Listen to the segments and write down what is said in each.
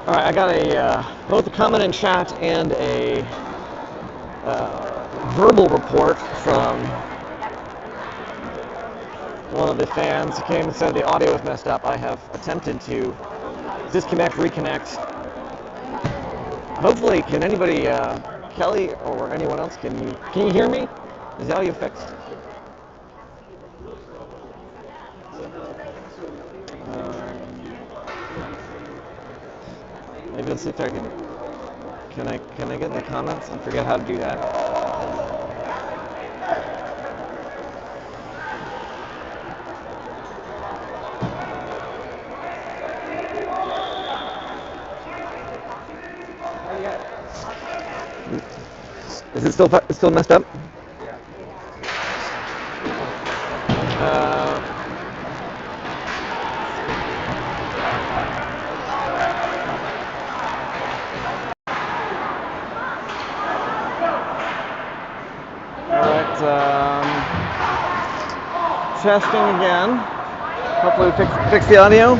Alright, I got both a comment in chat and a verbal report from one of the fans who came and said the audio is messed up. I have attempted to disconnect, reconnect. Hopefully, can anybody, Kelly or anyone else, can you hear me? Is the audio fixed? Maybe let's see if I can I get in the comments? I forget how to do that. Is it still messed up? Testing again. Hopefully we fix the audio.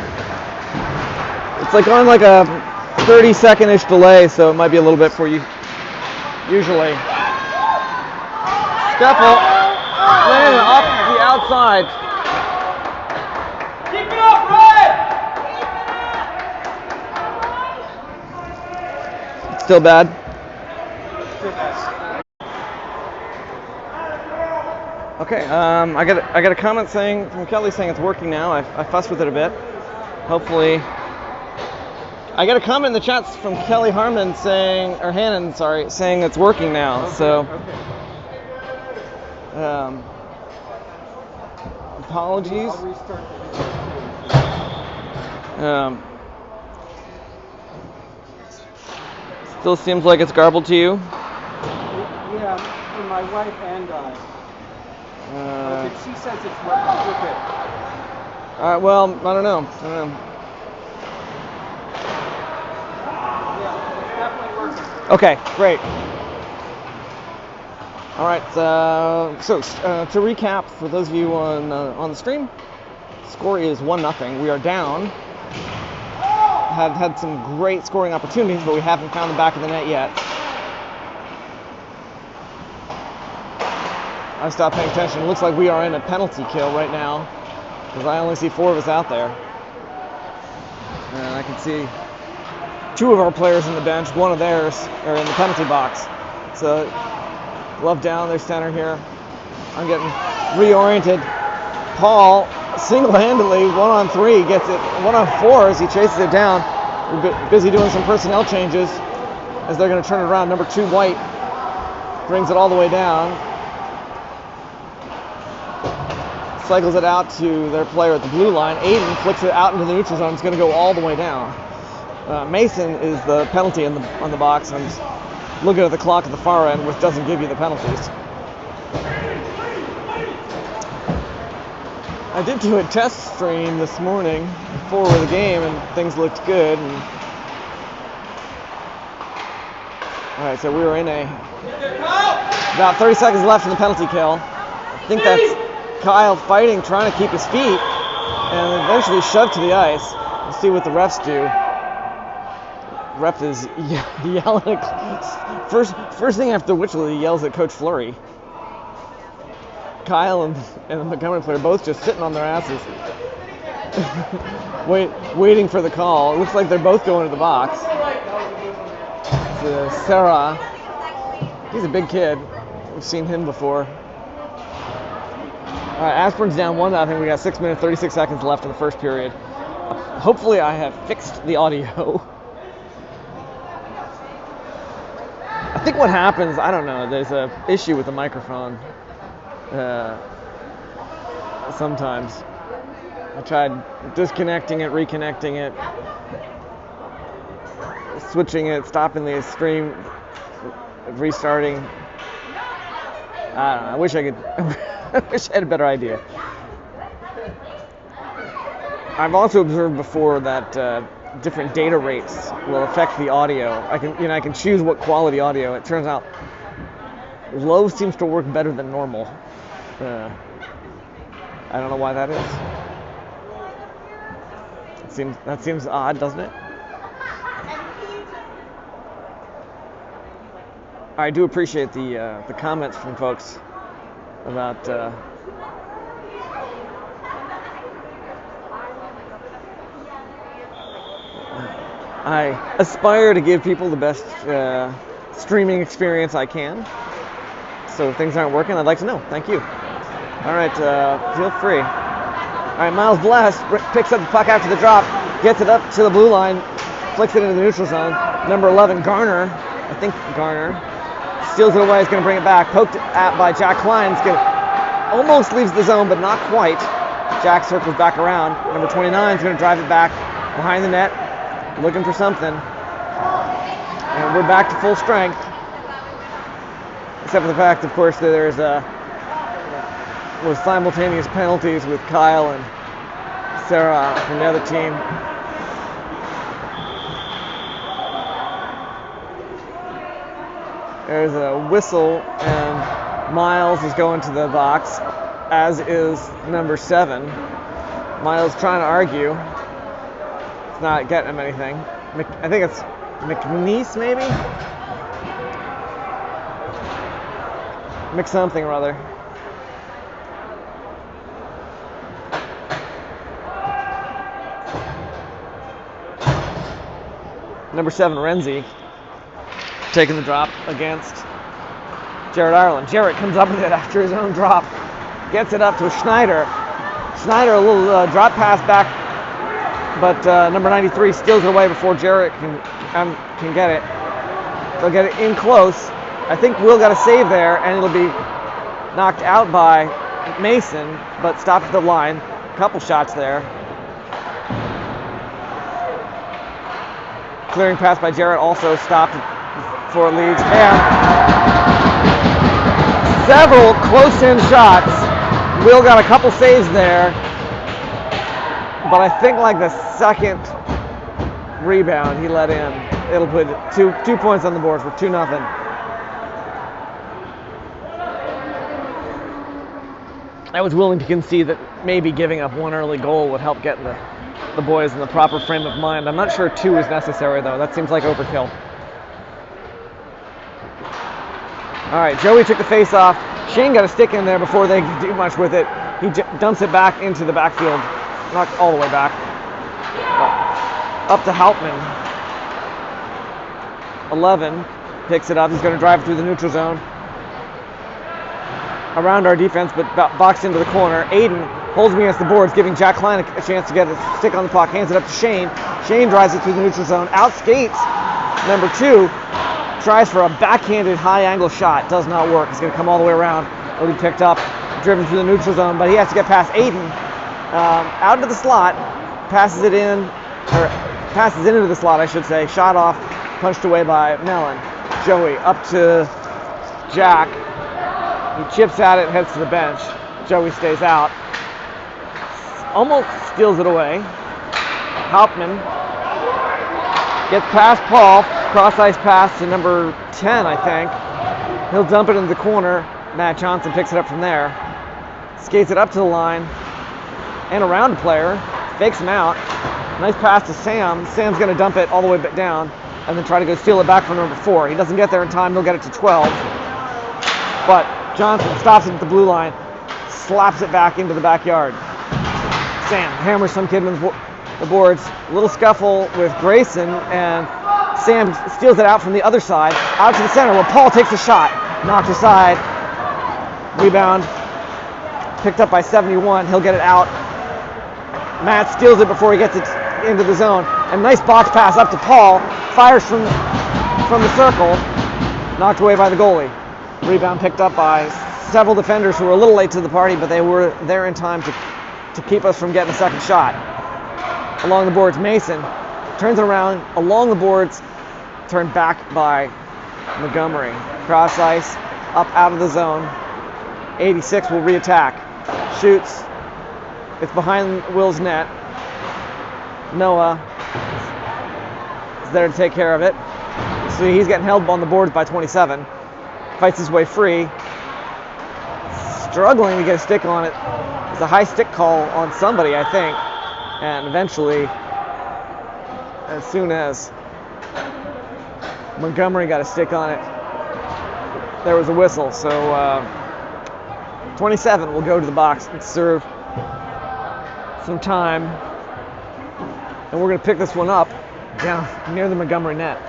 It's like on like a 30-second-ish delay, so it might be a little bit for you. Usually. Scuffle. Landon off the outside. Keep it up, Ryan! Still bad? Still bad. Okay, I got a comment from Kelly saying it's working now. I fussed with it a bit. Hopefully, I got a comment in the chats from Kelly Hannon saying it's working now. Okay, so, okay. Apologies. I'll restart Still seems like it's garbled to you. Yeah, for my wife and I. Okay, she says it's working. We're good. All right. Well, I don't know. Yeah, it's definitely working. Okay, great. All right. So to recap, for those of you on the stream, score is 1-0. We are down. Had some great scoring opportunities, but we haven't found the back of the net yet. I stopped paying attention. It looks like we are in a penalty kill right now, because I only see 4 of us out there. And I can see 2 of our players in the bench, 1 of theirs are in the penalty box. So, glove down, there's center here. I'm getting reoriented. Paul, single-handedly, 1-on-3, gets it 1-on-4 as he chases it down. We're busy doing some personnel changes as they're going to turn it around. Number 2, White, brings it all the way down. Cycles it out to their player at the blue line. Aiden flicks it out into the neutral zone. It's going to go all the way down. Mason is the penalty on the box. I'm just looking at the clock at the far end, which doesn't give you the penalties. I did do a test stream this morning before the game, and things looked good. All right, so we were in about 30 seconds left in the penalty kill. I think that's Kyle fighting, trying to keep his feet, and eventually shoved to the ice. Let's see what the refs do. Ref is yelling at, first thing after Witchell, he yells at Coach Fleury. Kyle and the Montgomery player both just sitting on their asses, waiting for the call. It looks like they're both going to the box. It's Sarah. He's a big kid. We've seen him before. All right, Ashburn's down 1-0. We got 6 minutes, 36 seconds left in the first period. Hopefully I have fixed the audio. I think what happens, I don't know, there's an issue with the microphone sometimes. I tried disconnecting it, reconnecting it, switching it, stopping the stream, restarting. I don't know, I wish I could, I wish I had a better idea. I've also observed before that different data rates will affect the audio. I can choose what quality audio. It turns out low seems to work better than normal. I don't know why that is. That seems odd, doesn't it? I do appreciate the comments from folks about I aspire to give people the best streaming experience I can. So if things aren't working, I'd like to know. Thank you. All right, feel free. All right, Miles Bless picks up the puck after the drop, gets it up to the blue line, flicks it into the neutral zone. Number 11, Garner, steals it away, is going to bring it back. Poked at by Jack Klein. Almost leaves the zone, but not quite. Jack circles back around. Number 29 is going to drive it back behind the net, looking for something. And we're back to full strength. Except for the fact, of course, that there's was simultaneous penalties with Kyle and Sarah from the other team. There's a whistle, and Miles is going to the box, as is number 7. Miles trying to argue. not getting him anything. I think it's McNeese, maybe? Mc something or other. Number 7, Renzi, taking the drop against Jarrett Ireland. Jarrett comes up with it after his own drop. Gets it up to Schneider. Schneider, a little drop pass back, but number 93 steals it away before Jarrett can get it. They'll get it in close. I think Will got a save there, and it'll be knocked out by Mason, but stopped at the line. A couple shots there. Clearing pass by Jarrett also stopped before it leads. And several close-in shots. Will got a couple saves there, but I think like the second rebound he let in, it'll put 2 points on the board for 2-0. I was willing to concede that maybe giving up one early goal would help get the boys in the proper frame of mind. I'm not sure 2 is necessary, though. That seems like overkill. All right, Joey took the face off. Shane got a stick in there before they could do much with it. He dumps it back into the backfield. Not all the way back. Up to Hauptmann. 11 picks it up. He's going to drive through the neutral zone. Around our defense, but boxed into the corner. Aiden holds me against the boards, giving Jack Klein a chance to get a stick on the puck. Hands it up to Shane. Shane drives it through the neutral zone. Outskates number 2. Tries for a backhanded high-angle shot. Does not work. He's going to come all the way around. It'll be picked up, driven through the neutral zone, but he has to get past Aiden. Out into the slot. Passes it in, or passes into the slot, I should say. Shot off, punched away by Mellon. Joey up to Jack. He chips at it, heads to the bench. Joey stays out. Almost steals it away. Hauptmann gets past Paul. Cross-ice pass to number 10, I think. He'll dump it into the corner. Matt Johnson picks it up from there. Skates it up to the line. And around a player. Fakes him out. Nice pass to Sam. Sam's going to dump it all the way back down and then try to go steal it back from number 4. He doesn't get there in time. He'll get it to 12. But Johnson stops it at the blue line. Slaps it back into the backyard. Sam hammers some kid on the boards. A little scuffle with Grayson, and Sam steals it out from the other side, out to the center where Paul takes a shot. Knocked aside. Rebound. Picked up by 71. He'll get it out. Matt steals it before he gets it into the zone. A nice box pass up to Paul. Fires from the circle. Knocked away by the goalie. Rebound picked up by several defenders who were a little late to the party, but they were there in time to keep us from getting a second shot. Along the boards, Mason turns it around along the boards, turned back by Montgomery. Cross ice, up out of the zone. 86 will reattack. Shoots. It's behind Will's net. Noah is there to take care of it. So he's getting held on the boards by 27. Fights his way free. Struggling to get a stick on it. It's a high stick call on somebody, I think. And eventually, as soon as Montgomery got a stick on it, there was a whistle. So 27 will go to the box and serve some time. And we're going to pick this one up down near the Montgomery net.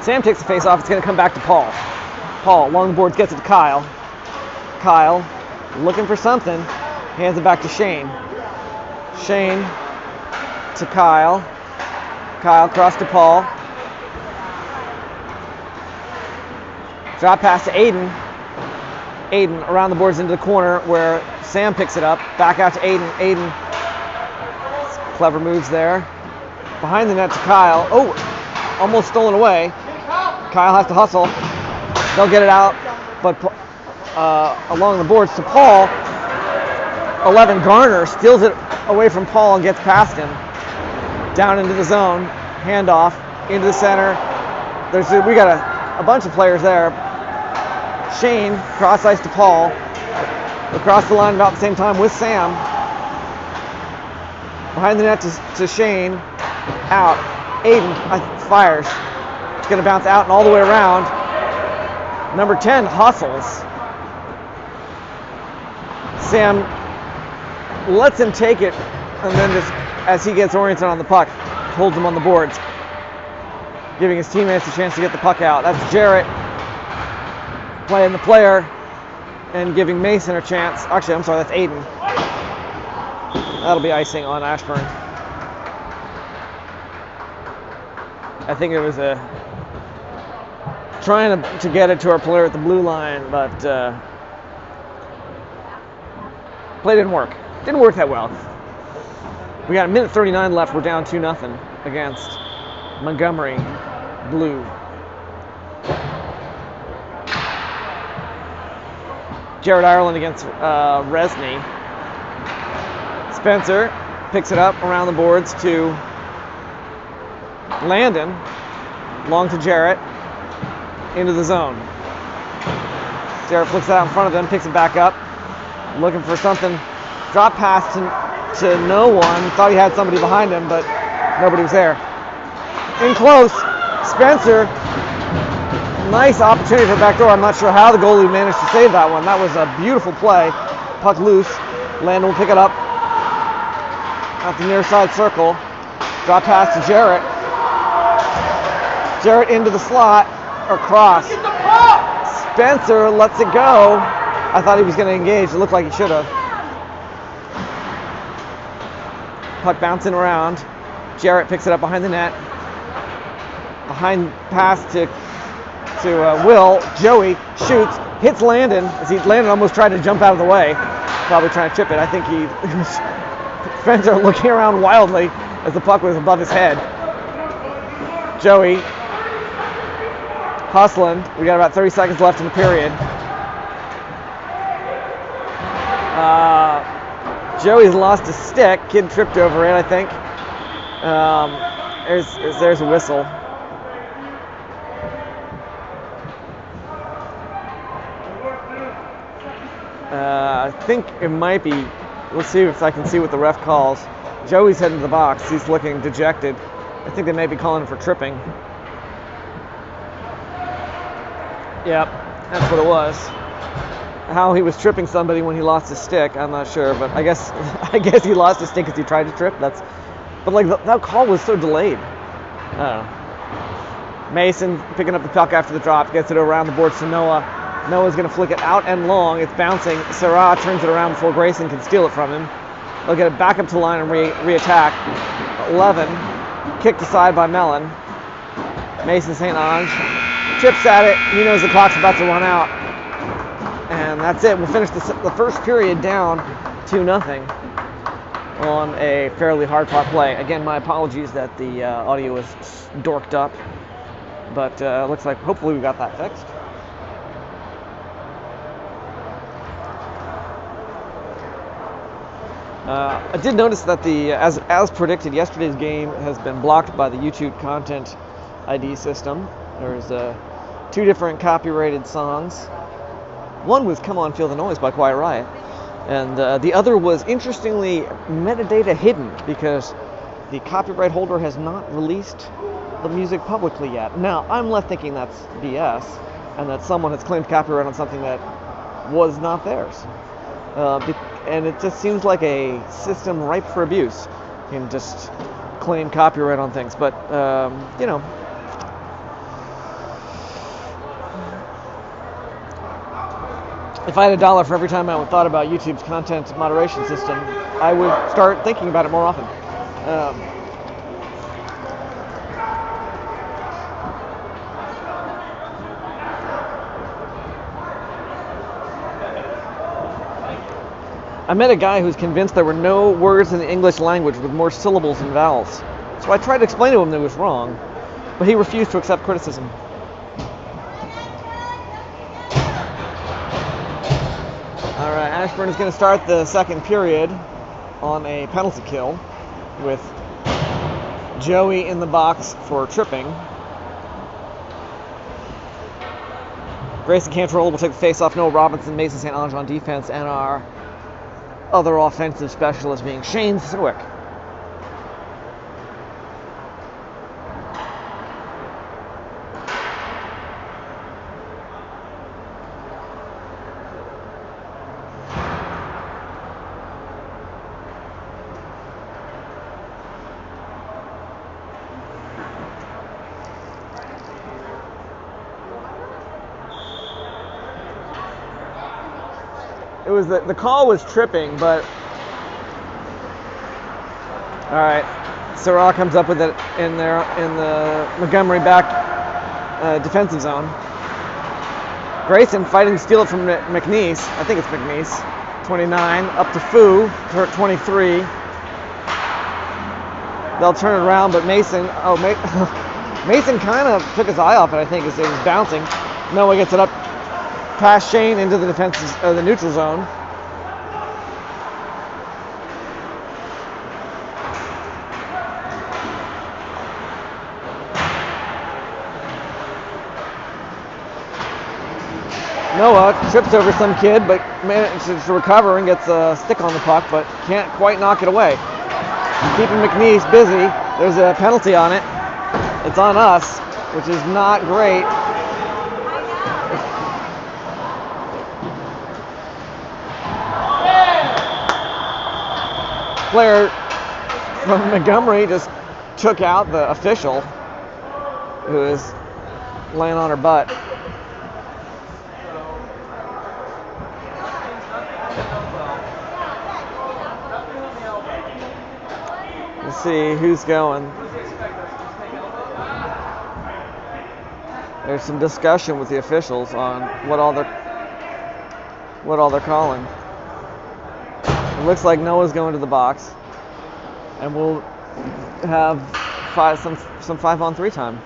Sam takes the face off. It's going to come back to Paul. Paul, along the boards, gets it to Kyle. Kyle, looking for something. Hands it back to Shane. Shane to Kyle. Kyle cross to Paul. Drop pass to Aiden. Aiden around the boards into the corner where Sam picks it up. Back out to Aiden. Aiden, clever moves there. Behind the net to Kyle. Oh, almost stolen away. Kyle has to hustle. They'll get it out, but along the boards to Paul. 11 Garner steals it away from Paul and gets past him. Down into the zone. Handoff into the center. We got a bunch of players there. Shane, cross ice to Paul. Across the line about the same time with Sam. Behind the net to Shane. Out. Aiden fires. It's going to bounce out and all the way around. Number 10 hustles. Sam lets him take it, and then just as he gets oriented on the puck, holds him on the boards, giving his teammates a chance to get the puck out. That's Jarrett playing the player and giving Mason a chance. Actually, I'm sorry, that's Aiden. That'll be icing on Ashburn. I think it was trying to get it to our player at the blue line, but play didn't work. Didn't work that well. We got a minute 39 left. We're down 2-0 against Montgomery Blue. Jared Ireland against Resney. Spencer picks it up around the boards to Landon. Long to Jarrett. Into the zone. Jarrett flicks it out in front of them, picks it back up. Looking for something. Drop pass to no one. Thought he had somebody behind him, but nobody was there. In close. Spencer. Nice opportunity for backdoor. I'm not sure how the goalie managed to save that one. That was a beautiful play. Puck loose. Landon will pick it up at the near side circle. Drop pass to Jarrett. Jarrett into the slot or cross. Spencer lets it go. I thought he was going to engage. It looked like he should have. Puck bouncing around. Jarrett picks it up behind the net. Behind pass to Will. Joey shoots, hits Landon as Landon almost tried to jump out of the way. Probably trying to chip it. I think Spencer looking around wildly as the puck was above his head. Joey hustling. We got about 30 seconds left in the period. Joey's lost a stick. Kid tripped over it, I think. There's a whistle. I think it might be. Let's see if I can see what the ref calls. Joey's heading to the box. He's looking dejected. I think they may be calling for tripping. Yep, that's what it was. How he was tripping somebody when he lost his stick, I'm not sure, but I guess he lost his stick because he tried to trip. But like that call was so delayed. I don't know. Mason picking up the puck after the drop, gets it around the boards to Noah. Noah's going to flick it out and long. It's bouncing. Sarah turns it around before Grayson can steal it from him. They'll get it back up to the line and re-attack. 11. Kicked aside by Mellon. Mason St. Ange chips at it. He knows the clock's about to run out. And that's it. We'll finish the first period down 2-0 on a fairly hard-fought play. Again, my apologies that the audio was dorked up. But looks like hopefully we got that fixed. I did notice that as predicted, yesterday's game has been blocked by the YouTube content ID system. There's 2 different copyrighted songs. One was "Come On Feel the Noise" by Quiet Riot, and the other was interestingly metadata hidden because the copyright holder has not released the music publicly yet. Now, I'm left thinking that's BS and that someone has claimed copyright on something that was not theirs. And it just seems like a system ripe for abuse. You can just claim copyright on things. But, you know, if I had $1 for every time I thought about YouTube's content moderation system, I would start thinking about it more often. I met a guy who's convinced there were no words in the English language with more syllables than vowels. So I tried to explain to him that it was wrong, but he refused to accept criticism. All right, Ashburn is going to start the second period on a penalty kill with Joey in the box for tripping. Grayson Cantrell will take the face-off. Noah Robinson, Mason St. Ange on defense, and our other offensive specialist being Shane Swick. It was the call was tripping, but all right. Sarah comes up with it in the Montgomery back defensive zone. Grayson fighting to steal it from McNeese. I think it's McNeese. 29 up to Fu, 23. They'll turn it around, but Mason. Oh, Mason kind of took his eye off it. I think as it was bouncing. Noah gets it up past Shane into the defensive, the neutral zone. Noah trips over some kid, but manages to recover and gets a stick on the puck, but can't quite knock it away. Keeping McNeese busy. There's a penalty on it. It's on us, which is not great. Player from Montgomery just took out the official who is laying on her butt. Let's see who's going. There's some discussion with the officials on what all they're calling. It looks like Noah's going to the box, and we'll have some 5-on-3 time,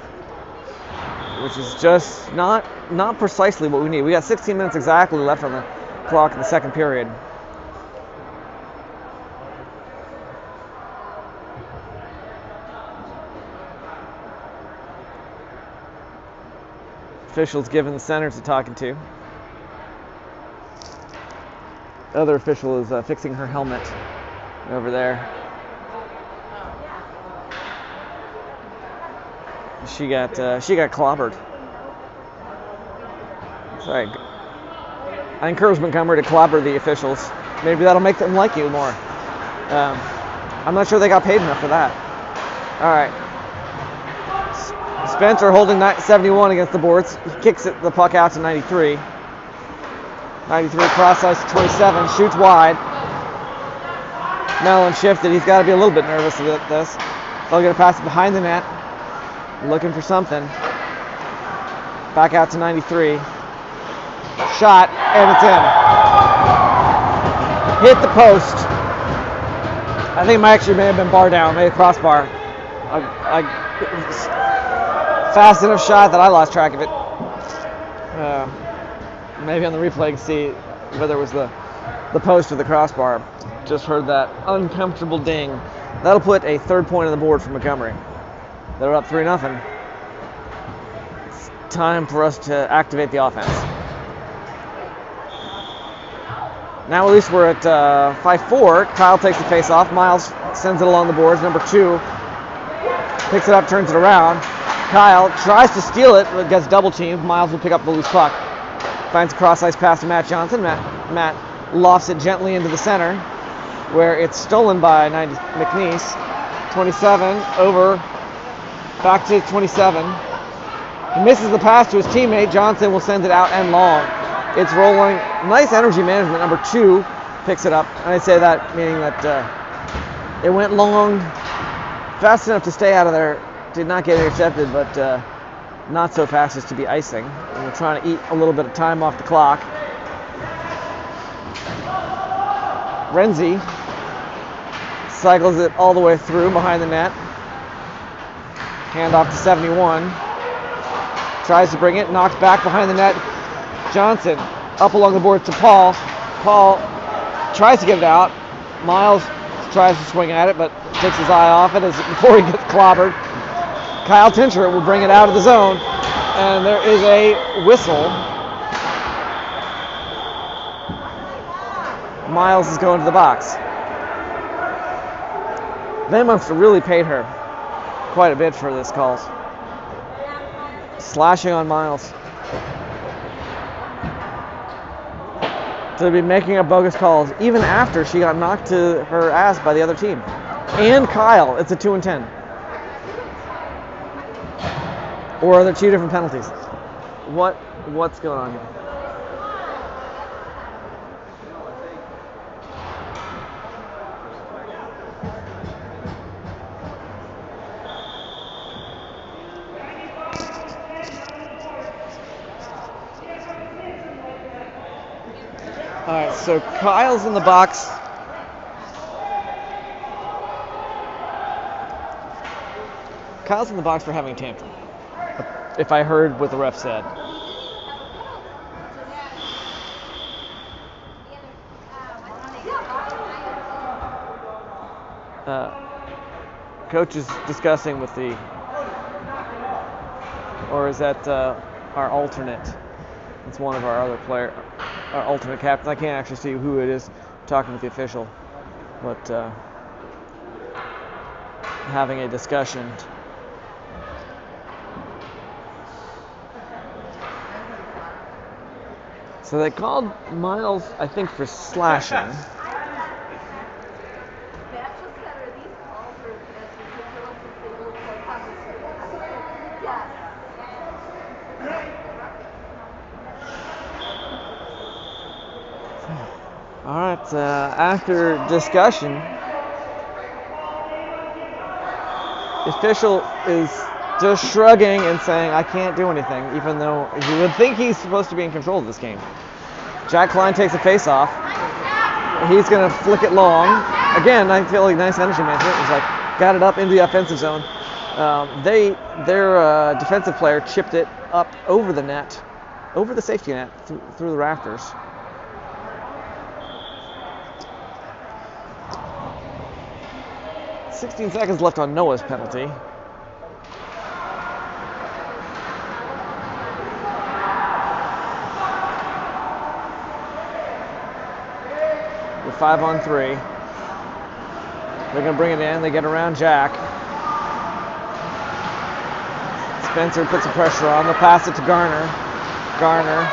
which is just not precisely what we need. We got 16 minutes exactly left on the clock in the second period. Officials giving the centers a talking to. The other official is fixing her helmet over there. She got clobbered. Sorry. I encourage Montgomery to clobber the officials. Maybe that'll make them like you more. I'm not sure they got paid enough for that. All right. Spencer holding 71 against the boards. He kicks the puck out to 93. 93 cross ice to 27, shoots wide. Mellon shifted. He's got to be a little bit nervous about this. They'll get a pass behind the net. Looking for something. Back out to 93. Shot, and it's in. Hit the post. I think it may have been bar down, maybe crossbar. Fast enough shot that I lost track of it. Maybe on the replay you can see whether it was the post or the crossbar. Just heard that uncomfortable ding. That'll put a third point on the board for Montgomery. They're up 3-0. It's time for us to activate the offense. Now at least we're at 5-4. Kyle takes the face off. Miles sends it along the boards. Number 2 picks it up, turns it around. Kyle tries to steal it, but gets double teamed. Miles will pick up the loose puck. Finds a cross ice pass to Matt Johnson. Matt lofts it gently into the center, where it's stolen by McNeese. 27 over, back to 27. He misses the pass to his teammate. Johnson will send it out and long. It's rolling. Nice energy management. Number 2 picks it up. And I say that meaning that it went long, fast enough to stay out of there. Did not get intercepted, but not so fast as to be icing. And we're trying to eat a little bit of time off the clock. Renzi cycles it all the way through behind the net. Hand off to 71. Tries to bring it, knocked back behind the net. Johnson up along the board to Paul. Paul tries to get it out. Miles tries to swing at it, but takes his eye off it before he gets clobbered. Kyle Tincher will bring it out of the zone, and there is a whistle Miles is going to the box. They must have really paid her quite a bit for this call. Slashing on Miles. To be making up bogus calls even after she got knocked to her ass by the other team. And Kyle, it's a 2 and 10. Or are there 2 different penalties? What's going on here? All right, so Kyle's in the box. Kyle's in the box for having a tantrum, if I heard what the ref said. Coach is discussing with the, or is that our alternate? It's one of our other player, our alternate captain. I can't actually see who it is talking with the official, but having a discussion. So they called Miles, I think, for slashing. All right, after discussion, the official is just shrugging and saying, I can't do anything, even though you would think he's supposed to be in control of this game. Jack Klein takes a face-off. He's going to flick it long. Again, I feel like nice energy management. He's like, got it up into the offensive zone. Their defensive player chipped it up over the net, over the safety net, through the rafters. .16 seconds left on Noah's penalty. With 5 on 3. They're going to bring it in. They get around Jack. Spencer puts some pressure on. They'll pass it to Garner. Garner.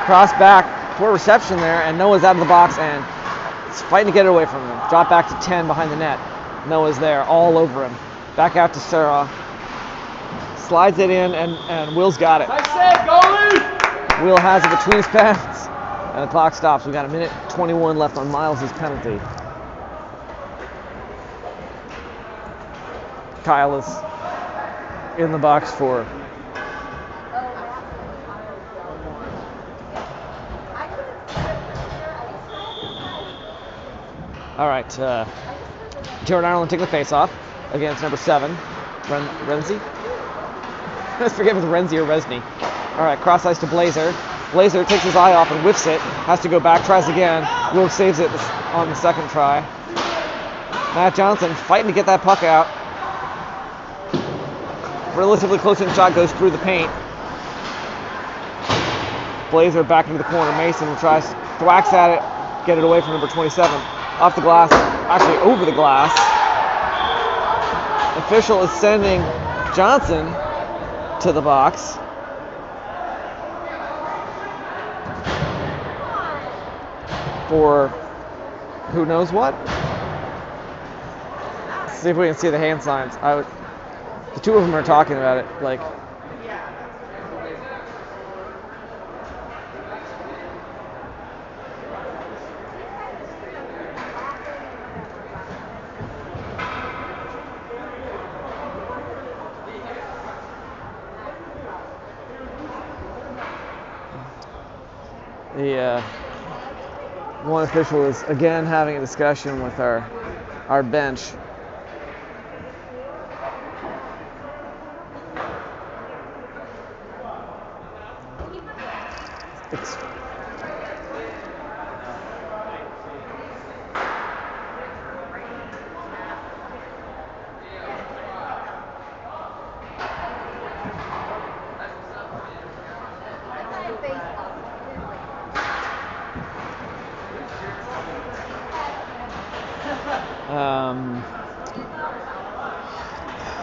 Cross back. Poor reception there. And Noah's out of the box and is fighting to get it away from him. Drop back to 10 behind the net. Noah's there, all over him. Back out to Sarah. Slides it in, and Will's got it. Will has it between his pads, and the clock stops. We've got a minute 21 left on Miles' penalty. Kyle is in the box for all right, Jared Ireland taking the face-off against number 7, Renzi. I always forget if it's Renzi or Resny. All right, cross ice to Blazer. Blazer takes his eye off and whiffs it. Has to go back, tries again. Will saves it on the second try. Matt Johnson fighting to get that puck out. Relatively close in shot, goes through the paint. Blazer back into the corner. Mason tries, thwacks at it, get it away from number 27. Off the glass, actually over the glass. Official is sending Johnson to the box. For who knows what? Let's see if we can see the hand signs. The two of them are talking about it, like. The one official is again having a discussion with our bench.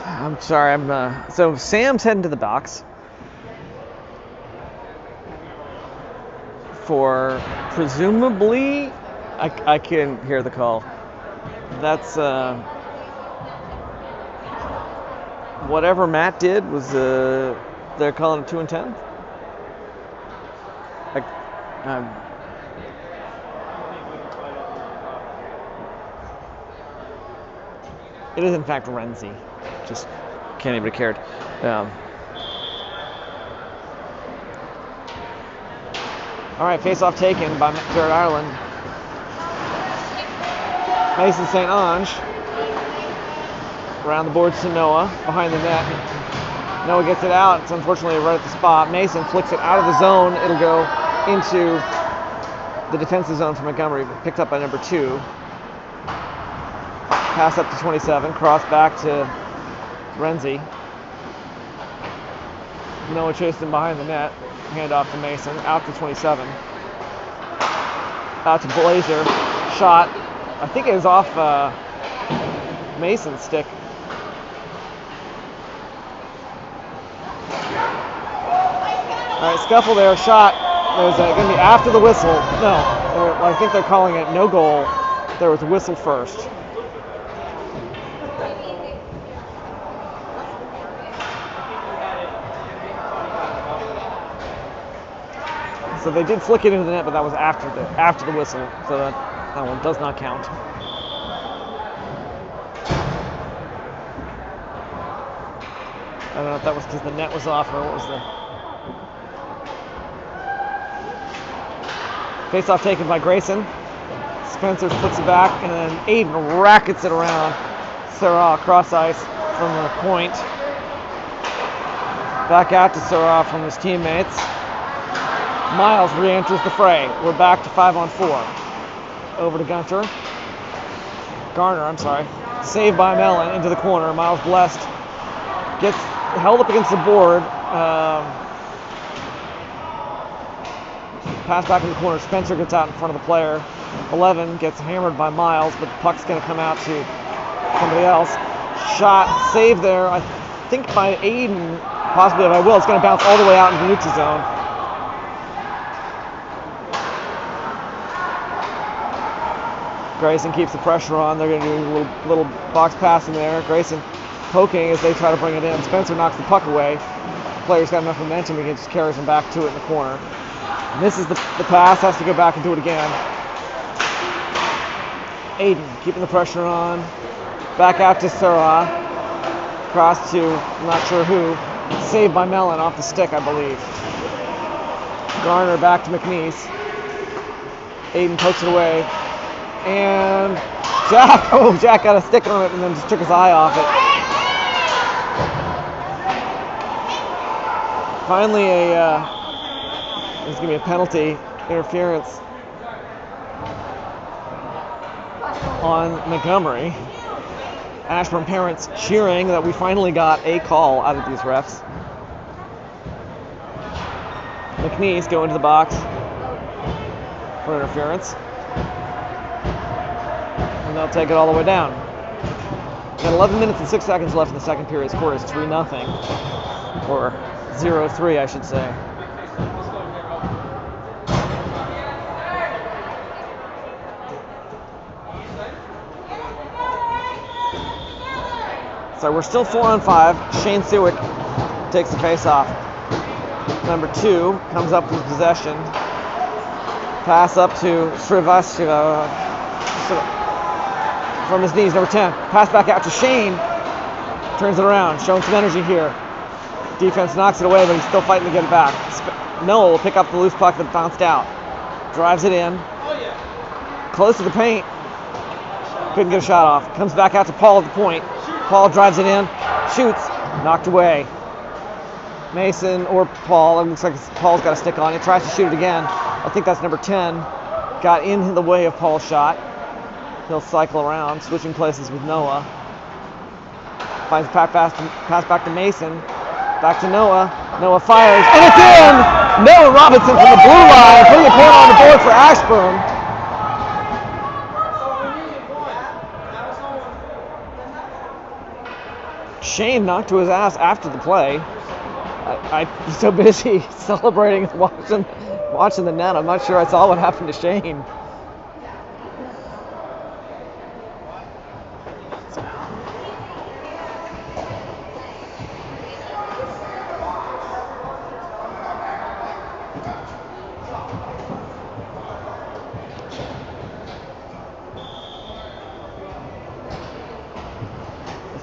I'm sorry. So Sam's heading to the docks for presumably. I can hear the call. That's whatever Matt did was they're calling it 2 and 10. It is in fact Renzi. Just can't even have cared. All right, face-off taken by Jared Ireland. Mason St. Ange. Around the boards to Noah, behind the net. Noah gets it out. It's unfortunately right at the spot. Mason flicks it out of the zone. It'll go into the defensive zone for Montgomery, picked up by number 2. Pass up to 27, cross back to Renzi. Noah chased him behind the net. Hand off to Mason, out to 27. Out to Blazer. Shot. I think it was off Mason's stick. All right, scuffle there, shot. There's going to be after the whistle. No, I think they're calling it no goal. There was a whistle first. So they did flick it into the net, but that was after the whistle. So that one does not count. I don't know if that was because the net was off or what was the... Face-off taken by Grayson. Spencer flips it back, and then Aiden rackets it around. Sarah cross ice from the point. Back out to Sarah from his teammates. Miles re-enters the fray. We're back to 5-on-4. Over to Garner, I'm sorry. Saved by Mellon into the corner. Miles Blessed gets held up against the board. Pass back in the corner. Spencer gets out in front of the player. 11 gets hammered by Miles, but the puck's going to come out to somebody else. Shot, save there, I think by Aiden, possibly by Will. It's going to bounce all the way out into the neutral zone. Grayson keeps the pressure on. They're going to do a little box pass in there. Grayson poking as they try to bring it in. Spencer knocks the puck away. The player's got enough momentum, he just carries him back to it in the corner. Misses the pass, has to go back and do it again. Aiden keeping the pressure on. Back out to Sarah. Cross to, I'm not sure who. Saved by Mellon off the stick, I believe. Garner back to McNeese. Aiden pokes it away. And Jack got a stick on it and then just took his eye off it. Finally, there's going to be a penalty, interference on Montgomery. Ashburn parents cheering that we finally got a call out of these refs. McNeese go into the box for interference. And they'll take it all the way down. Got 11 minutes and 6 seconds left in the second period. Score is 3-0. Or 0-3, I should say. So we're still 4-on-5. Shane Sewick takes the face-off. Number 2 comes up with possession. Pass up to Srivastava from his knees. Number 10. Pass back out to Shane. Turns it around. Showing some energy here. Defense knocks it away, but he's still fighting to get it back. Noah will pick up the loose puck that bounced out. Drives it in. Close to the paint. Couldn't get a shot off. Comes back out to Paul at the point. Paul drives it in. Shoots. Knocked away. Mason or Paul. It looks like Paul's got a stick on it. Tries to shoot it again. I think that's number 10. Got in the way of Paul's shot. He'll cycle around, switching places with Noah. Finds pass back to Mason. Back to Noah. Noah fires, and it's in! Noah Robinson from the blue line, putting a point on the board for Ashburn. Shane knocked to his ass after the play. I'm so busy celebrating and watching the net. I'm not sure I saw what happened to Shane.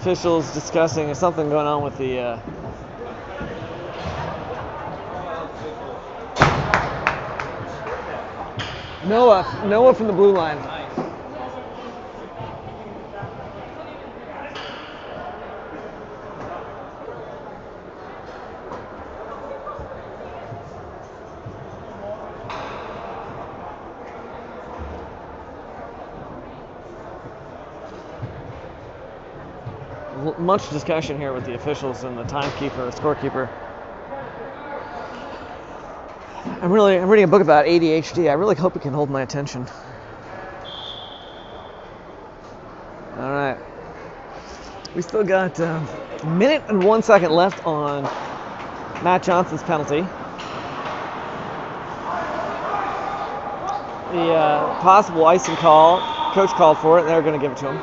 Officials discussing there's something going on with the Noah from the blue line. Much discussion here with the officials and the timekeeper, scorekeeper. I'm reading a book about ADHD. I really hope it can hold my attention. All right. We still got a minute and 1 second left on Matt Johnson's penalty. The possible icing call, coach called for it, and they're going to give it to him.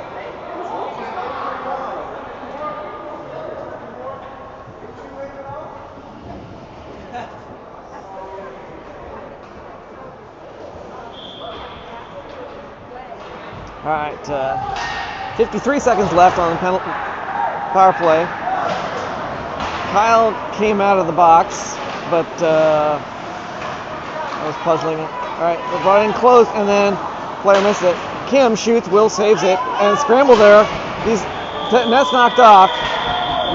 All right, 53 seconds left on the power play. Kyle came out of the box, but that was puzzling. All right, they brought in close, and then player missed it. Kim shoots, Will saves it, and scramble there. Net's knocked off.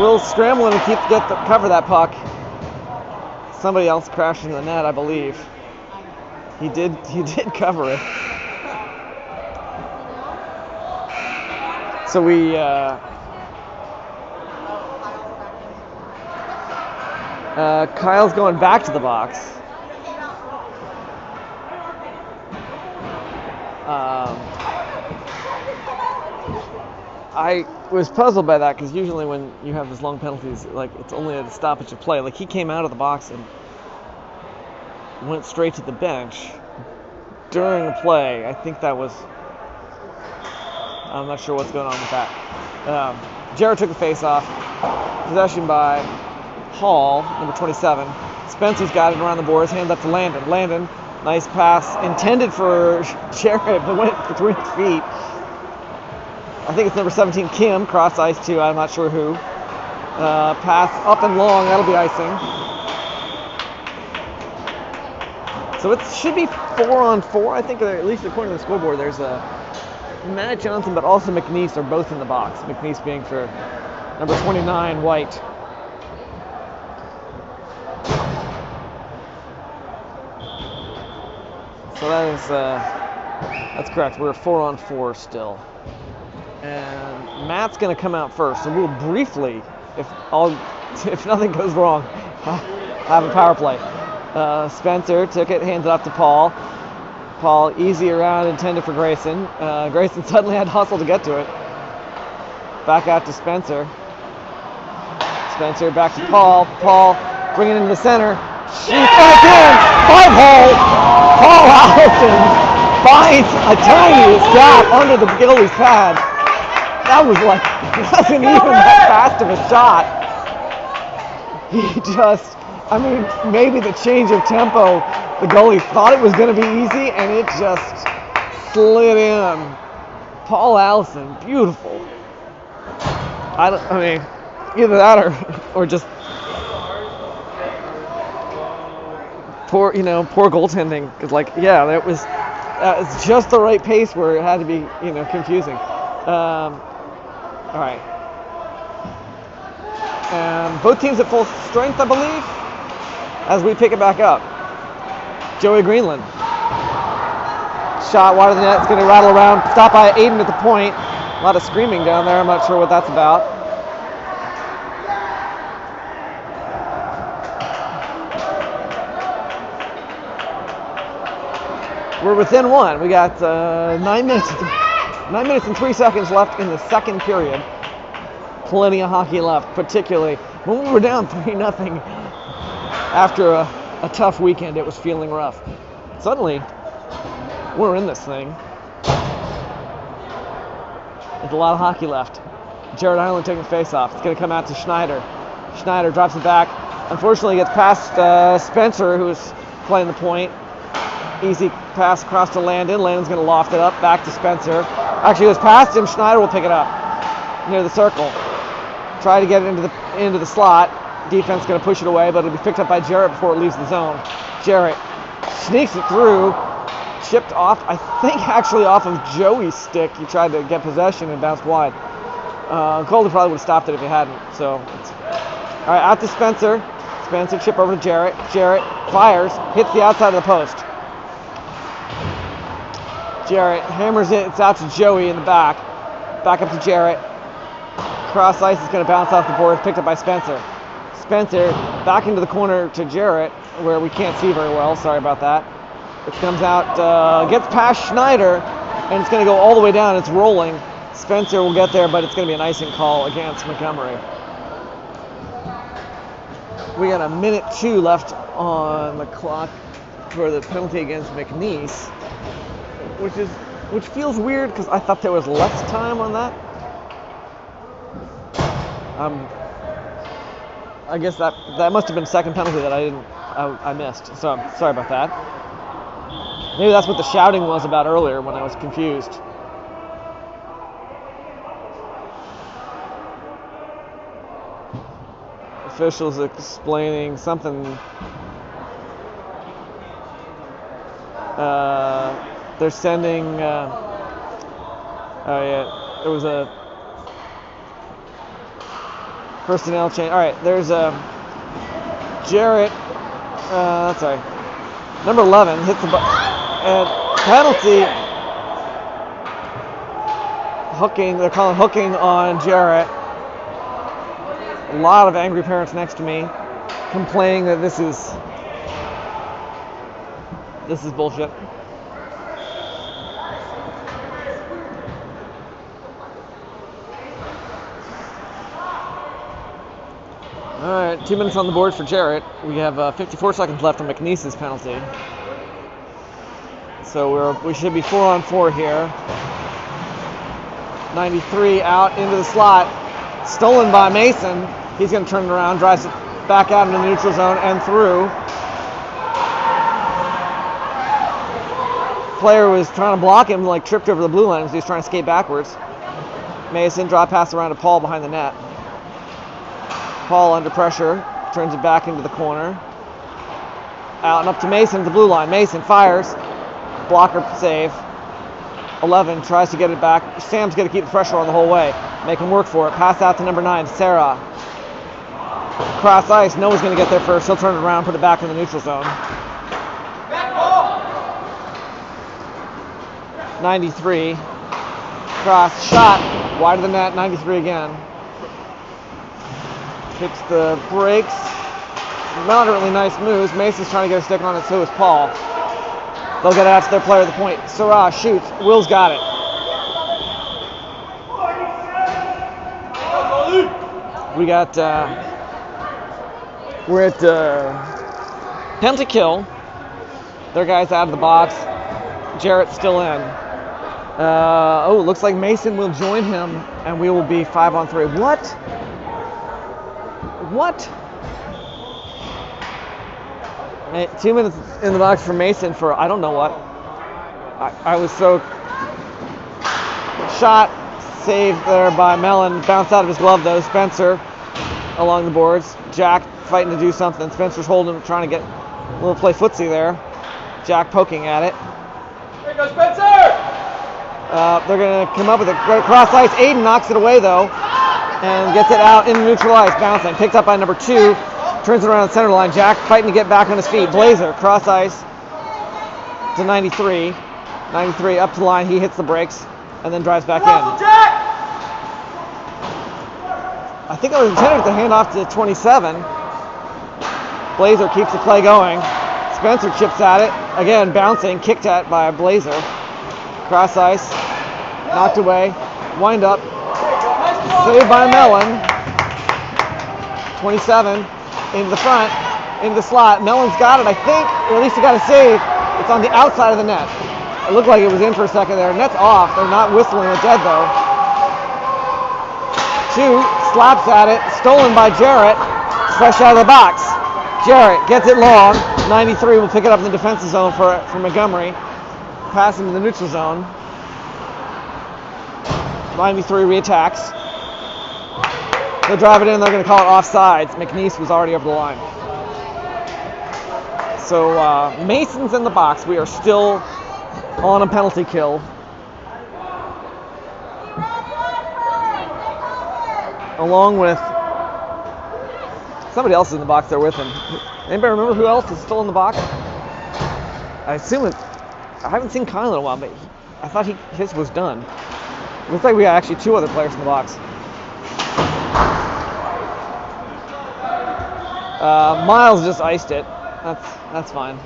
Will scrambling to cover that puck. Somebody else crashed into the net, I believe. He did cover it. So we Kyle's going back to the box. I was puzzled by that because usually when you have these long penalties, like it's only a stoppage of play. Like he came out of the box and went straight to the bench during the play. I think that was. I'm not sure what's going on with that. Jared took the face-off. Possession by Hall, number 27. Spencer's got it around the boards. Hands up to Landon. Landon, nice pass intended for Jared, but went between his feet. I think it's number 17, Kim, cross ice to I'm not sure who. Pass up and long. That'll be icing. So it should be 4-on-4. I think, at least according to the scoreboard, there's a Matt Johnson, but also McNeese are both in the box. McNeese being for number 29, White. So that's correct. We're 4-on-4 still, and Matt's going to come out first. So we'll briefly, if nothing goes wrong, have a power play. Spencer took it, handed it off to Paul. Paul easy around, intended for Grayson. Grayson suddenly had to hustle to get to it. Back out to Spencer. Spencer back to Paul. Paul bringing it into the center. Shoots back in. 5-hole. Paul Allison finds a tiny gap under the goalie's pad. That wasn't even that fast of a shot. He just, maybe the change of tempo, the goalie thought it was going to be easy, and it just slid in. Paul Allison, beautiful. Either that or just poor goaltending. Because that was just the right pace where it had to be, confusing. All right. Both teams at full strength, I believe, as we pick it back up. Joey Greenland. Shot wide of the net. It's going to rattle around. Stopped by Aiden at the point. A lot of screaming down there. I'm not sure what that's about. We're within one. We got 9 minutes and 3 seconds left in the second period. Plenty of hockey left, particularly when we were down 3-0 after a tough weekend. It was feeling rough. Suddenly, we're in this thing. There's a lot of hockey left. Jared Island taking the face-off. It's going to come out to Schneider. Schneider drops it back. Unfortunately, gets past Spencer, who's playing the point. Easy pass across to Landon. Landon's going to loft it up back to Spencer. Actually, it was past him. Schneider will pick it up near the circle. Try to get it into the slot. Defense going to push it away, but it'll be picked up by Jarrett before it leaves the zone. Jarrett sneaks it through. Chipped off, I think actually off of Joey's stick. He tried to get possession and bounced wide. Calder probably would have stopped it if he hadn't. So, all right, out to Spencer. Spencer chip over to Jarrett. Jarrett fires, hits the outside of the post. Jarrett hammers it. It's out to Joey in the back. Back up to Jarrett. Cross ice is going to bounce off the board. Picked up by Spencer. Spencer back into the corner to Jarrett, where we can't see very well. Sorry about that. It comes out, gets past Schneider, and it's going to go all the way down. It's rolling. Spencer will get there, but it's going to be an icing call against Montgomery. We got 1:02 left on the clock for the penalty against McNeese, which feels weird because I thought there was less time on that. I guess that must have been second penalty that I missed. So I'm sorry about that. Maybe that's what the shouting was about earlier when I was confused. Officials explaining something. They're sending. Oh yeah, there was a personnel change. All right, there's Jarrett. Sorry, number 11 hits the penalty. Hooking. They're calling hooking on Jarrett. A lot of angry parents next to me complaining that this is bullshit. All right, 2 minutes on the board for Jarrett. We have 54 seconds left on McNeese's penalty. So we should be 4-on-4 here. 93 out into the slot. Stolen by Mason. He's going to turn it around, drives it back out into the neutral zone and through. Player was trying to block him, like tripped over the blue line as he was trying to skate backwards. Mason drop pass around to Paul behind the net. Paul under pressure, turns it back into the corner. Out and up to Mason at the blue line. Mason fires. Blocker save. 11 tries to get it back. Sam's going to keep the pressure on the whole way. Make him work for it. Pass out to number 9, Sarah. Cross ice. Noah's going to get there first. He'll turn it around, put it back in the neutral zone. 93. Cross shot. Wide of the net. 93 again. Hits the brakes. Moderately nice moves. Mason's trying to get a stick on it, so is Paul. They'll get it out to their player at the point. Sarah shoots. Will's got it. We got, we're at penalty kill. Their guy's out of the box. Jarrett's still in. Oh, it looks like Mason will join him, and we will be 5-on-3. What? What? 2 minutes in the box for Mason for I don't know what. I was so shot, saved there by Mellon. Bounced out of his glove though. Spencer along the boards. Jack fighting to do something. Spencer's holding him, trying to get a little play footsie there. Jack poking at it. There you go, Spencer! They're going to come up with a cross ice. Aiden knocks it away though and gets it out in neutral ice. Bouncing. Picked up by number 2. Turns it around the center line. Jack fighting to get back on his feet. Blazer, cross ice to 93. 93 up to the line. He hits the brakes and then drives back in. I think I was intended to hand off to 27. Blazer keeps the play going. Spencer chips at it. Again, bouncing. Kicked at by Blazer. Cross ice. Knocked away. Wind up. Saved by Mellon. 27 into the front, into the slot. Mellon's got it, I think, or at least he got a save. It's on the outside of the net. It looked like it was in for a second there. Net's off. They're not whistling it dead though. 2 slaps at it, stolen by Jarrett. Fresh out of the box. Jarrett gets it long. 93 will pick it up in the defensive zone for Montgomery. Pass into the neutral zone. 93 reattacks. They'll drive it in. They're going to call it offsides. McNeese was already over the line. So Mason's in the box. We are still on a penalty kill. Along with somebody else is in the box there with him. Anybody remember who else is still in the box? I assume it. I haven't seen Kyle in a while, but I thought his was done. Looks like we got actually 2 other players in the box. Miles just iced it. That's fine.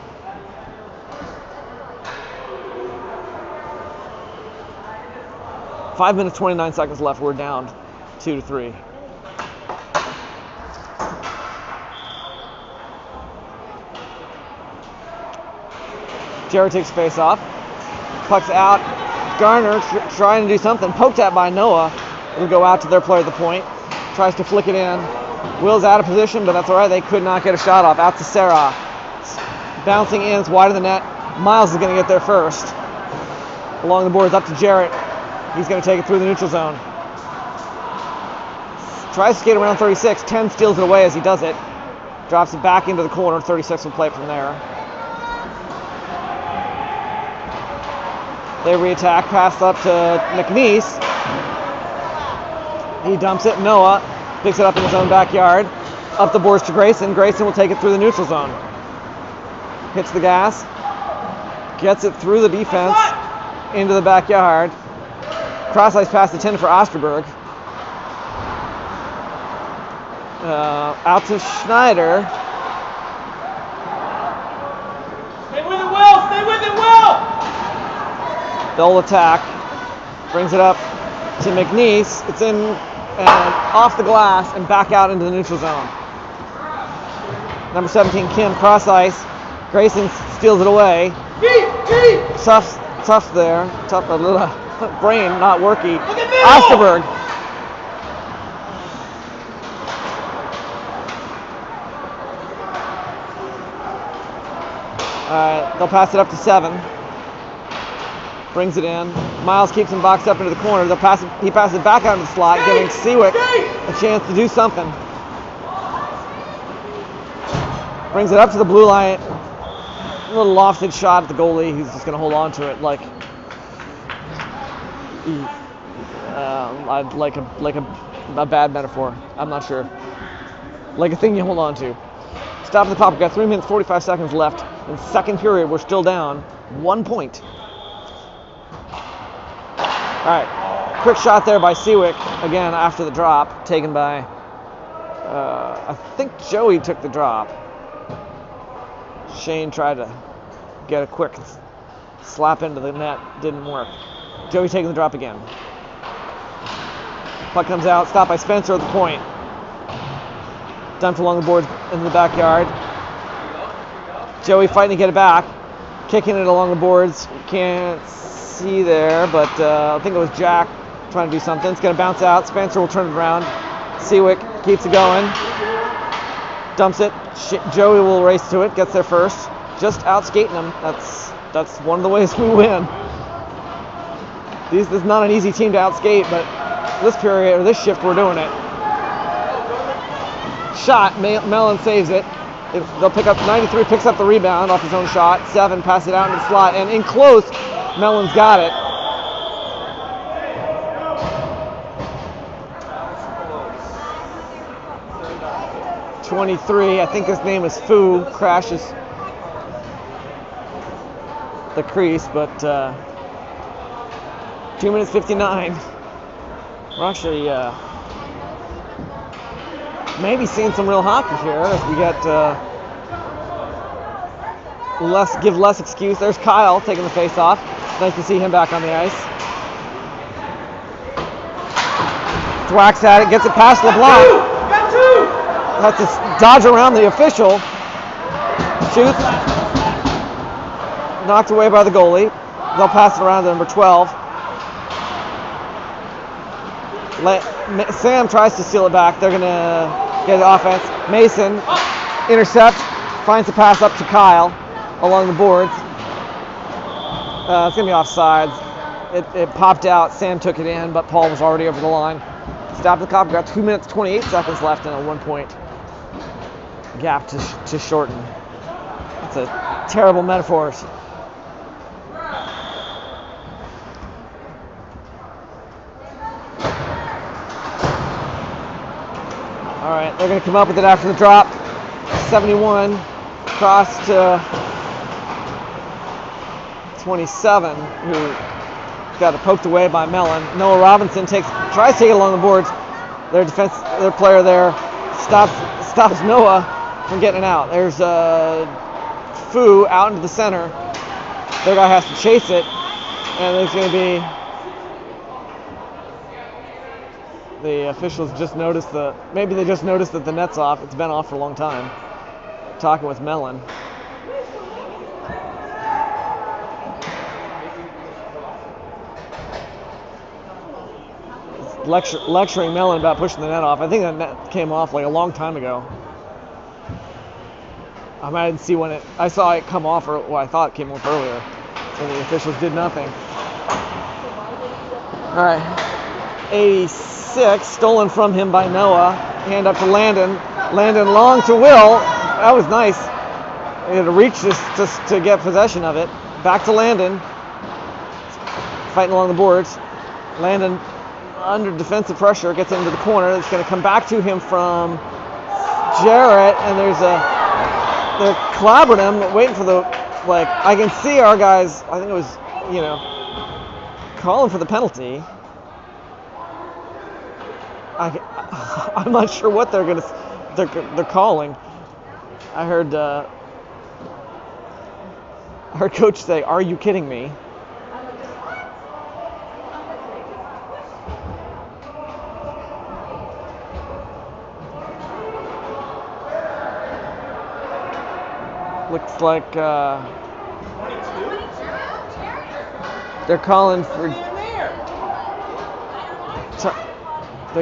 Five minutes, 29 seconds left. We're down 2-3. Jared takes face off. Puck's out. Garner trying to do something. Poked at by Noah. It'll go out to their player at the point. Tries to flick it in. Will's out of position, but that's all right. They could not get a shot off. Out to Sarah. Bouncing in. It's wide of the net. Miles is going to get there first. Along the boards up to Jarrett. He's going to take it through the neutral zone. Tries to skate around 36. 10 steals it away as he does it. Drops it back into the corner. 36 will play it from there. They reattack. Pass up to McNeese. He dumps it. Noah picks it up in his own backyard. Up the boards to Grayson. Grayson will take it through the neutral zone. Hits the gas. Gets it through the defense into the backyard. Cross ice pass to 10 for Osterberg. Out to Schneider. Stay with it, Will! Stay with it, Will! They'll attack. Brings it up to McNeese. It's in and off the glass and back out into the neutral zone. Number 17, Kim, cross ice. Grayson steals it away. Tough there. Tough, a little brain not working. Osterberg. They'll pass it up to 7. Brings it in. Miles keeps him boxed up into the corner. He passes it back out into the slot, giving Seawick a chance to do something. Brings it up to the blue line. A little lofted shot at the goalie. He's just going to hold on to it like a bad metaphor. I'm not sure. Like a thing you hold on to. Stop at the pop. We've got 3 minutes, 45 seconds left. In the second period, we're still down 1 point. All right, quick shot there by Seawick, again after the drop, taken by, I think Joey took the drop. Shane tried to get a quick slap into the net, didn't work. Joey taking the drop again. Puck comes out, stopped by Spencer at the point. Dumped along the boards in the backyard. Joey fighting to get it back, kicking it along the boards. Can't see there, but I think it was Jack trying to do something. It's going to bounce out. Spencer will turn it around. Seawick keeps it going. Dumps it. Joey will race to it. Gets there first. Just out skating him. That's one of the ways we win. This is not an easy team to outskate, but this period or this shift we're doing it. Shot. Mellon saves it. They'll pick up 93. Picks up the rebound off his own shot. 7 pass it out into the slot and in close. Mellon's got it. .23, I think his name is Fu, crashes the crease, but 2 minutes 59. We're actually maybe seeing some real hockey here as we get less excuse. There's Kyle taking the face off. Nice to see him back on the ice. thwacks at it, gets it past LeBlanc. Has to dodge around the official. Shoots. Knocked away by the goalie. They'll pass it around to number 12. Sam tries to steal it back. They're going to get the offense. Mason intercepts, finds the pass up to Kyle along the boards. It's going to be offsides. It popped out. Sam took it in, but Paul was already over the line. Stopped the clock. We've got 2 minutes, 28 seconds left and a 1-point gap to shorten. That's a terrible metaphor. All right, they're going to come up with it after the drop. 71 cross to 27, who got it poked away by Mellon. Noah Robinson tries to take it along the boards. Their player there stops Noah from getting it out. There's Fu out into the center. Their guy has to chase it, and there's going to be the officials maybe they just noticed that the net's off. It's been off for a long time. Talking with Mellon. Lecturing Mellon about pushing the net off. I think that net came off like a long time ago. I didn't see when I saw it come off, or I thought it came off earlier. So the officials did nothing. All right, 86, stolen from him by Noah. Hand up to Landon. Landon long to Will. That was nice. He had to reach just to get possession of it. Back to Landon. Fighting along the boards. Landon under defensive pressure gets into the corner. It's going to come back to him from Jarrett, and they're clobbering him, waiting for I can see our guys, I think it was, calling for the penalty. I'm not sure what they're calling. I heard coach say, "Are you kidding me?" Looks like they're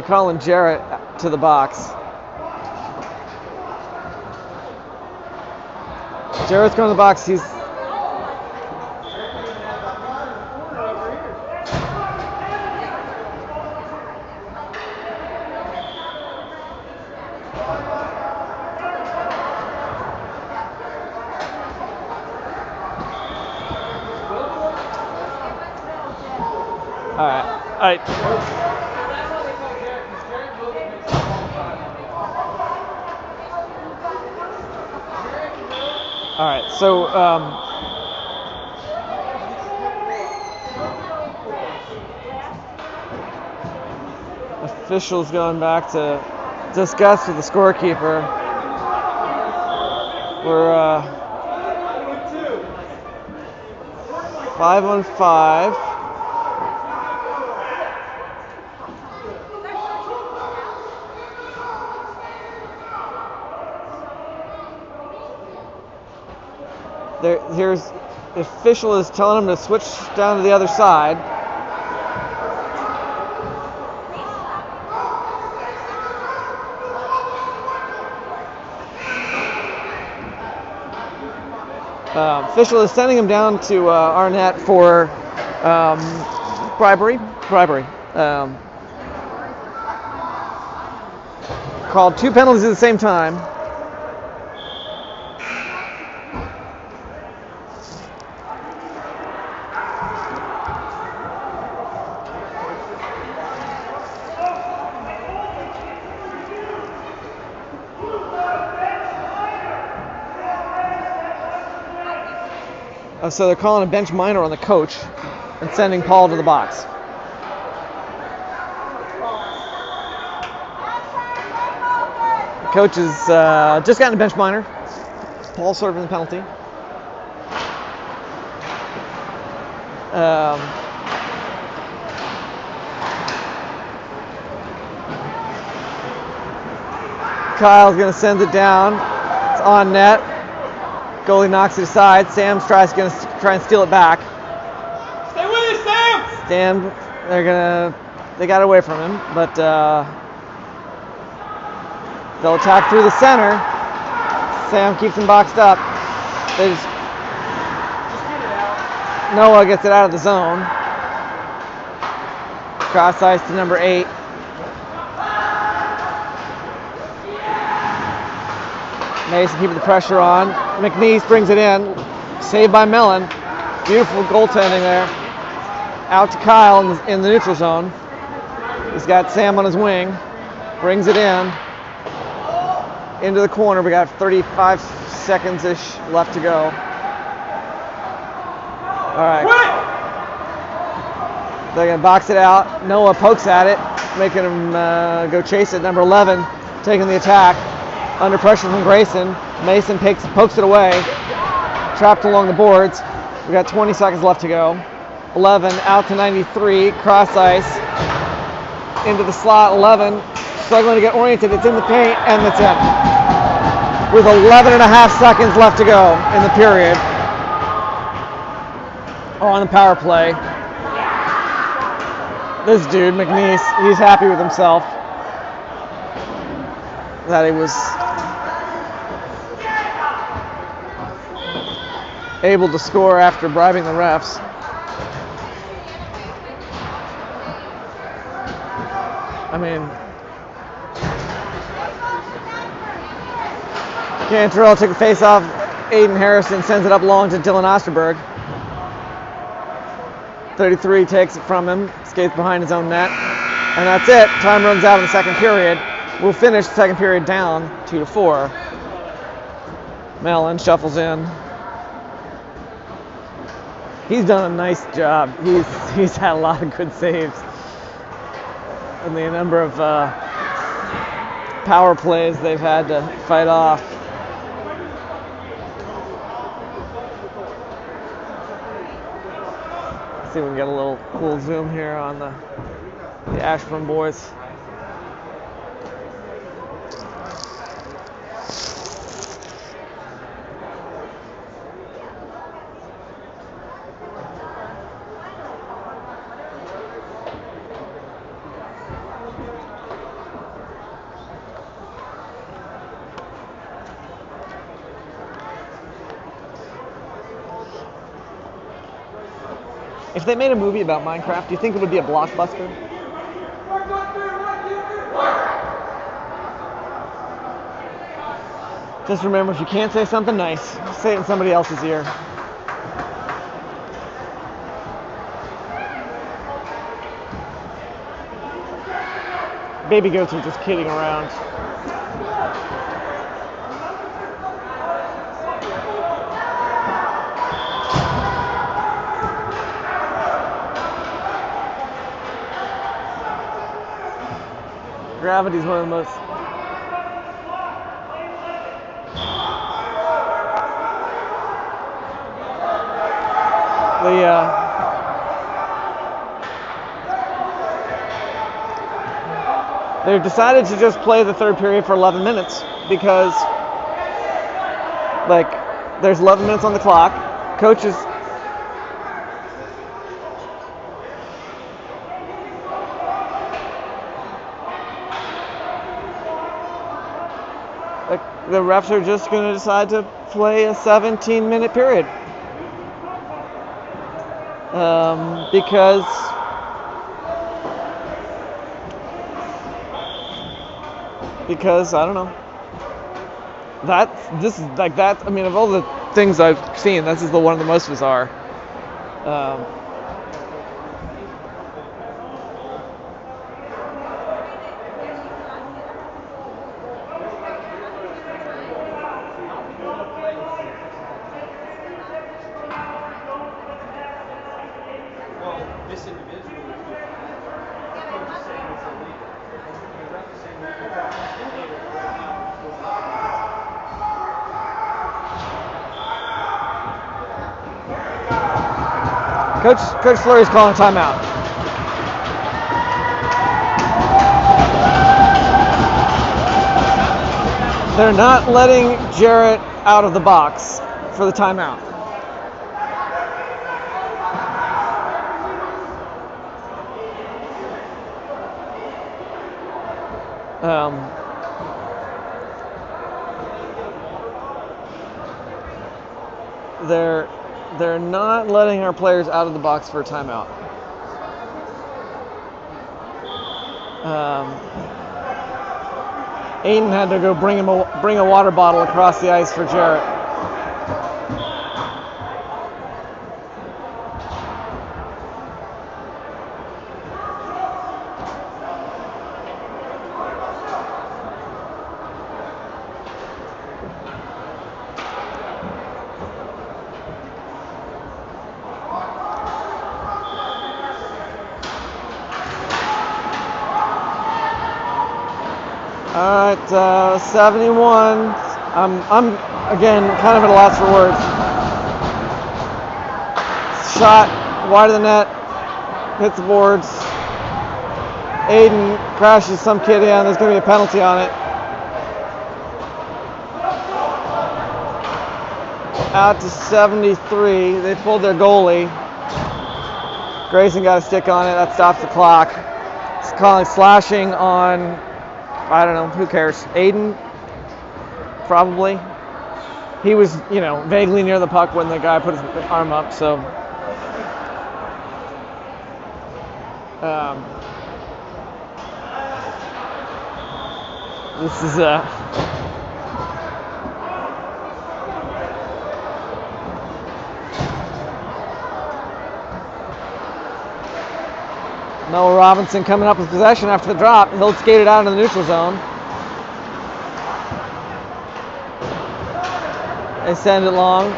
calling Jarrett to the box. Jarrett's going to the box. He's All right, so officials going back to discuss with the scorekeeper. We're 5-on-5. Here's the official is telling him to switch down to the other side. Official is sending him down to our net for bribery. Called 2 penalties at the same time. So they're calling a bench minor on the coach and sending Paul to the box. The coach has just gotten a bench minor. Paul serving the penalty. Kyle's going to send it down. It's on net. Goalie knocks it aside. Sam tries to try and steal it back. Stay with it, Sam! Sam, they got away from him, but they'll attack through the center. Sam keeps him boxed up. They just get it out. Noah gets it out of the zone. Cross ice to number 8. Mason keeping the pressure on. McNeese brings it in. Saved by Mellon. Beautiful goaltending there. Out to Kyle in the neutral zone. He's got Sam on his wing. Brings it in. Into the corner. We got 35 seconds-ish left to go. All right. They're going to box it out. Noah pokes at it, making him go chase it. Number 11 taking the attack. Under pressure from Grayson. Mason pokes it away. Trapped along the boards. We got 20 seconds left to go. 11 out to 93. Cross ice. Into the slot. 11 struggling to get oriented. It's in the paint, and it's in. With 11 and a half seconds left to go in the period. On the power play. This dude, McNeese, he's happy with himself. That he was able to score after bribing the refs. I mean, Cantrell took the face off. Aiden Harrison sends it up long to Dylan Osterberg. 33 takes it from him, skates behind his own net, and that's it. Time runs out in the second period. We'll finish the second period down 2-4. Mellon shuffles in. He's done a nice job. He's had a lot of good saves. And the number of power plays they've had to fight off. Let's see if we can get a little cool zoom here on the Ashburn boys. If they made a movie about Minecraft, do you think it would be a blockbuster? Just remember, if you can't say something nice, say it in somebody else's ear. Baby goats are just kidding around. Gravity's one of the most they decided to just play the third period for 11 minutes because there's 11 minutes on the clock. Coaches the refs are just going to decide to play a 17-minute period. Because I don't know. This is like that. I mean, of all the things I've seen, this is one of the most bizarre. This individual is saying it's illegal. The ref is saying that right now. Coach Fleury's calling a timeout. They're not letting Jarrett out of the box for the timeout. They're not letting our players out of the box for a timeout. Aiden had to go bring a water bottle across the ice for Jarrett. All right, 71. I'm again kind of at a loss for words. Shot wide of the net, hits the boards. Aiden crashes some kid in. There's going to be a penalty on it. Out to 73. They pulled their goalie. Grayson got a stick on it. That stops the clock. It's calling slashing on. I don't know, who cares? Aiden, probably. He was, vaguely near the puck when the guy put his arm up, so. This is Noah Robinson coming up with possession after the drop. He'll skate it out into the neutral zone. They send it long.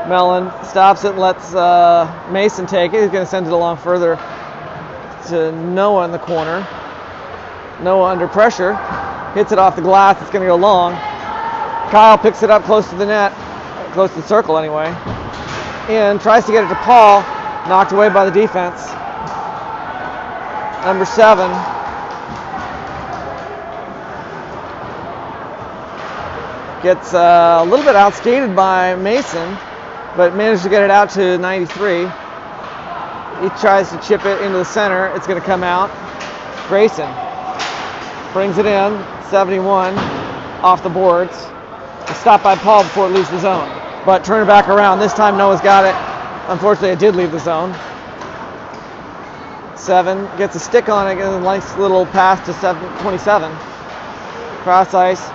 Mellon stops it and lets Mason take it. He's going to send it along further to Noah in the corner. Noah under pressure. Hits it off the glass. It's going to go long. Kyle picks it up close to the net. Close to the circle anyway. And tries to get it to Paul. Knocked away by the defense. Number 7. Gets a little bit outskated by Mason, but managed to get it out to 93. He tries to chip it into the center. It's going to come out. Grayson brings it in. 71 off the boards. Stopped by Paul before it leaves the zone. But turn it back around. This time Noah's got it. Unfortunately, it did leave the zone. 7 gets a stick on it, and a nice little pass to 27. Cross ice,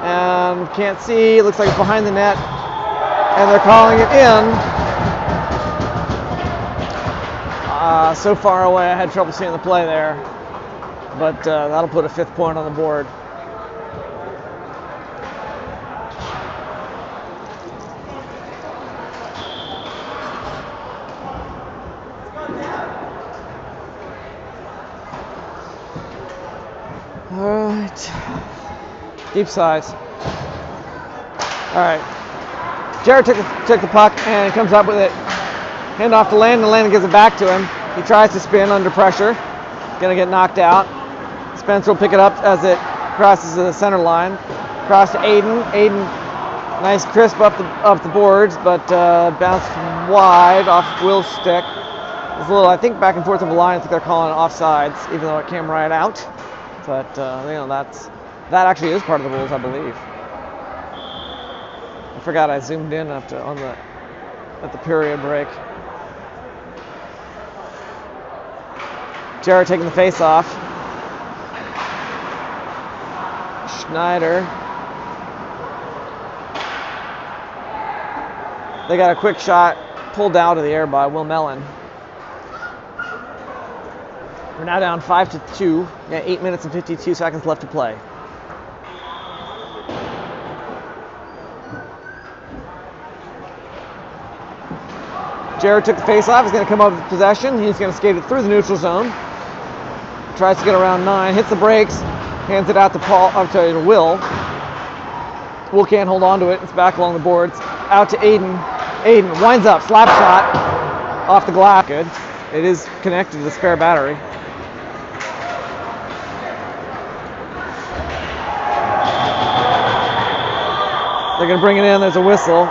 and can't see. It looks like it's behind the net, and they're calling it in. So far away, I had trouble seeing the play there, but that'll put a 5th point on the board. All right, deep size. All right, Jared took the puck and comes up with it. Hand off to Landon. Landon gives it back to him. He tries to spin under pressure. Gonna get knocked out. Spencer will pick it up as it crosses the center line. Cross to Aiden. Aiden, nice crisp up the boards, but bounced wide off Will's stick. There's a little, I think, back and forth of the line. I think they're calling it offsides, even though it came right out. But that actually is part of the rules, I believe. I forgot I zoomed in at the period break. Jared taking the face off. Schneider. They got a quick shot pulled out of the air by Will Mellon. We're now down 5-2. 8 minutes and 52 seconds left to play. Jared took the face-off. He's going to come up with possession. He's going to skate it through the neutral zone. Tries to get around 9. Hits the brakes. Hands it out to Will. Will can't hold on to it. It's back along the boards. Out to Aiden. Aiden winds up. Slap shot off the glass. Good. It is connected to the spare battery. They're going to bring it in. There's a whistle.